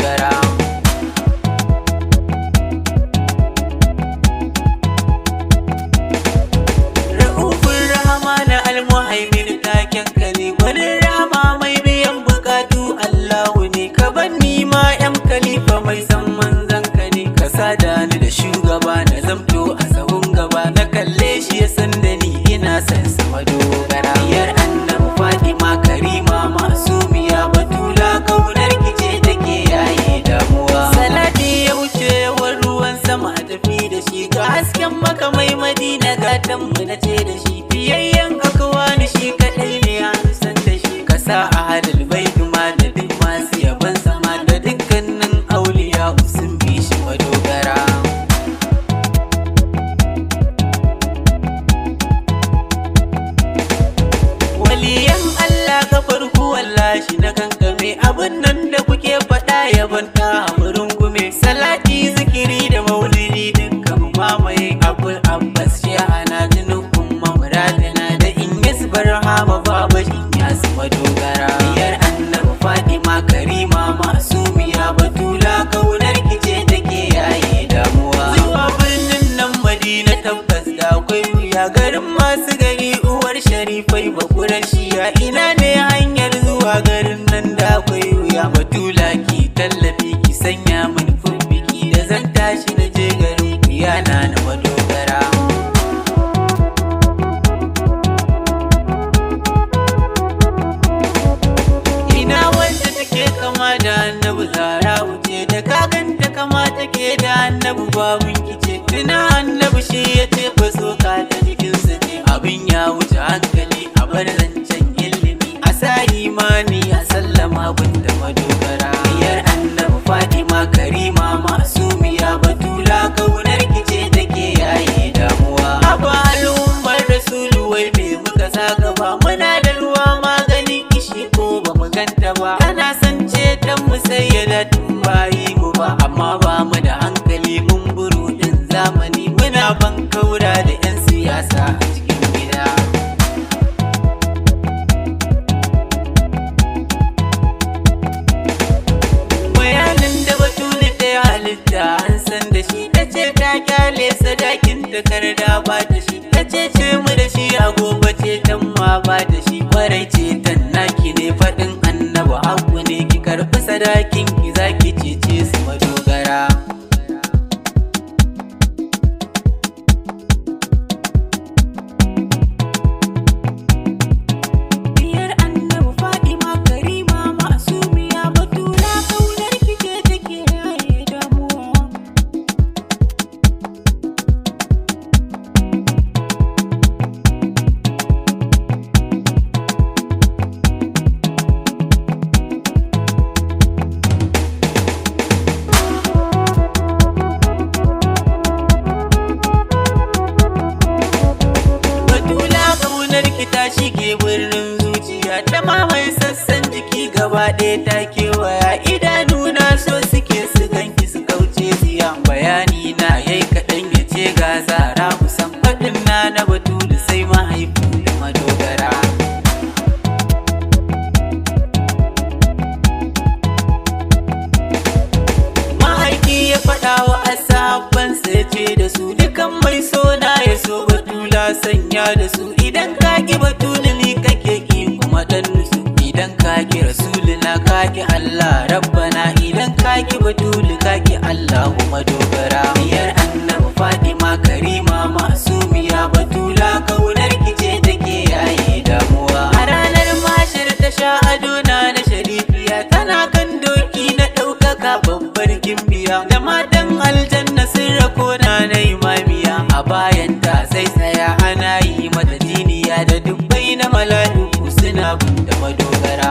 madogara. Ra'ufin rahama na almuhaimin taken ka ne, wani rama mai biyan bukatu Allahu ne. Ka ban nima yan kalifa mai san manzan ka ne, ka sada ni da shugaba na zamto a sahun gaba, na kalle shi ya san da ni ina san sa madogara. Biyar annabi Fatima Karima masumiya Batula, kaunar kice take yaye damuwa. Salati ya wuce yawan ruwan sama a tafi da shi, ga hasken maka mai Madina gatan mu na ce da shi. Biyayyen akwani shi kadai ne an san da shi, ka sa a halal bai ma da duk masu yaban sama, da dukkanin auliya sun bi shi madogara. Waliyan Allah ka farko wallahi na kankame, abin nan da kuke faɗa yaban ta wurin gume. Salati zikiri da maulidi dukkan mamaye, abul abbas shi ana jinin umma muradina, da in yasbar hama baba shin yasu madogara. Biyar annabi Fatima Karima masumiya Batula, kaunar kice take yaye damuwa. Zuwa birnin nan Madina tabbas da akwai wuya, garin masu gari uwar sharifai bakurashiya. Ina ne hanyar zuwa garin nan da akwai wuya? Batula ki tallafi ki sanya min furbiki, da zan tashi na je garin ku yana na madogara. Ina wanda take kama da annabi Zara wuce, da kaganta kama take da annabi babun kice. Tuna annabi shi ya ce fa soka ta jikinsa ce, abin ya wuce hankali a bar zancen ilimi, a sa imani a sallama bunda madogara. Biyar annabi Fatima Karima masumiya Batula, kaunar kice take yaye damuwa. Aba al'ummar rasulu wai me muka sa gaba, muna da ruwa maganin kishi ko ba mu ganta ba. Kana san ce dan mu sayyada tun bayi mu ba, amma ba mu da hankali mun buru din zamani, muna ban kaura da 'yan siyasa a cikin gida. Bayanin da Batuli ta yi halitta an san da shi, ta ce ta kyale sadakin takarda ba da shi, ta ce mu da shi a gobe ce tan ma ba da shi. Kwarai ce tan naki ne faɗin annabi haku ne, ki karɓi sadakin ki zaki cece su madogara. Biyar annabi Fatima Karima masumiya Batula, kaunar kice take yaye damuwa. Batula kaunar ki ta shige birnin zuciya, ta mamaye sassan jiki gaba ɗaya ta kewaya. Idanuna so suke su ganki su kauce siya, bayani na yayi kaɗan ya ce ga Zara kusan faɗin na Batulu sai mahaifu da madogara. Mahaifi ya faɗa wa asabansa ya ce da su, dukan mai so na ya so Batula sanya da su. Idan ka ki Batulu ni kake ki kuma dan nusu, idan ka ki rasulina ka ki Allah rabbana, idan ka ki Batulu ka ki Allahu madogara. Biyar annabi Fatima Karima masumiya Batula, kaunar kice take yaye damuwa. A ranar mashir ta sha ado na sharifiya, tana kan doki na ɗaukaka babbar gimbiya, da matan aljanna sun rako na imamiya. A bayan ta sai tsaya ana yi mata jiniya, da dubbai na mala'iku suna bunda madogara.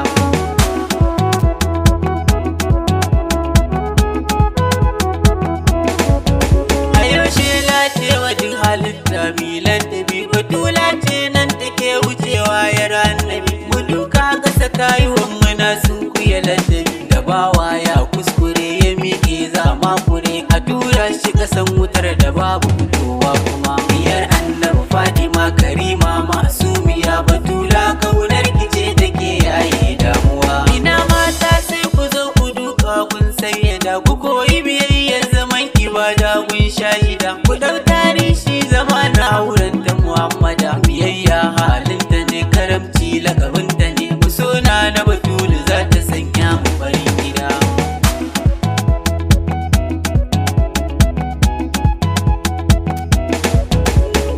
A yaushe latewa duk halitta milan dabi, Batula ce nan take wucewa ya annabi. Mu duka ƙasa kayuwan muna sun kuya ladabi, da bawa ya kuskure ya miƙe za makure, a tura shi ƙasan wutar da babu fitowa kuma. Biyar annabi Fatima Karima masumiya Batula, kaunar kice take yaye damuwa. Ina mata sai ku zo ku duka kun sai gida ku koyi biyayyar zaman ibada kun shahida ku dau tarihi zama na auren ta Muhammada biyayya halinta ne karamci lakabinta ne ku sona na Batulu za ta sanya mu farin gida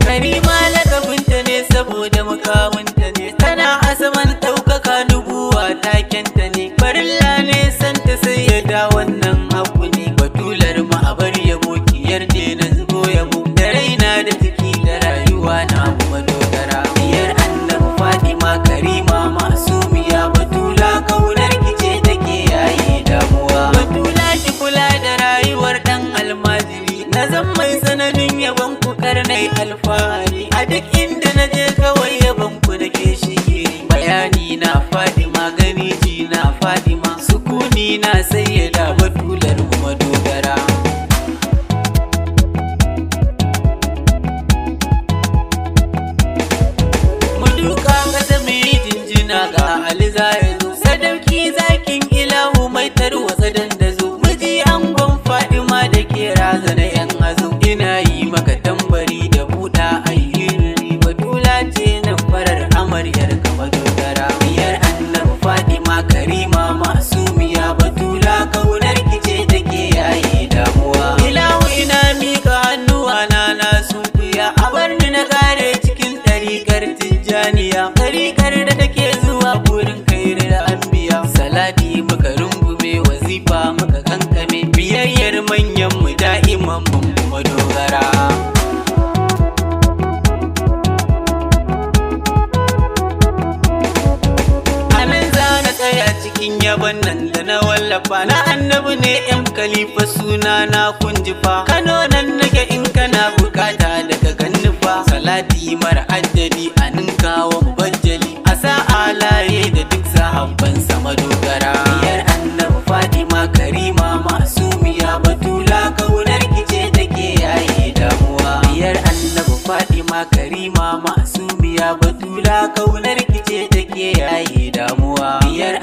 Karima lakabinta ne saboda mukaminta ne tana asaman ɗaukaka nubuwa takenta ne farilla ne santa sai ya da wannan abu ne batular mu a bar yabo kiyar ne na zubo yabo da raina da jiki da rayuwa na kuma dogara biyar annabi Fatima Karima masumiya batula kaunar kice take yayi damuwa batula ki kula da rayuwar dan almajiri na zan mai sanadin yabon ku karnai alfahari a duk inda na je kawai yabon ku nake shigiri bayani na Fatima gani ji na Fatima sukuni na sayyada batular mu madogara mu duka kasa mu yi jinjina ga Aliza ya zo sadauki zakin ilahu mai tarwatsa dandazo miji angon Fatima da ke razana yan azo ina yi maka tambari da buɗa ayyiri batula ce na farar amaryar ka madogara biyar annabi Fatima Karima masumiya batula kaunar kice take yayi damuwa ilahu ina mika hannuwa na sunkuya a barni na kare cikin ɗariƙar tijjaniya ɗariƙar da take zuwa gurin kairar anbiya salati muka rungume wazifa muka kankame biyayyar manyan mu da'iman mun kuma dogara anan za na tsaya cikin yaban nan da na wallafa na annabi ne yan khalifa suna na kunjifa Kano nan nake in kana bukata daga gannufa salati mara addadi a ninkawa mubajjali a sa'a laye da duk sahabban sama dogara biyar annabi Fatima Karima masumiya batula kaunar kice take yayi damuwa biyar annabi Fatima Karima masumiya batula kaunar kice take yayi damuwa biyar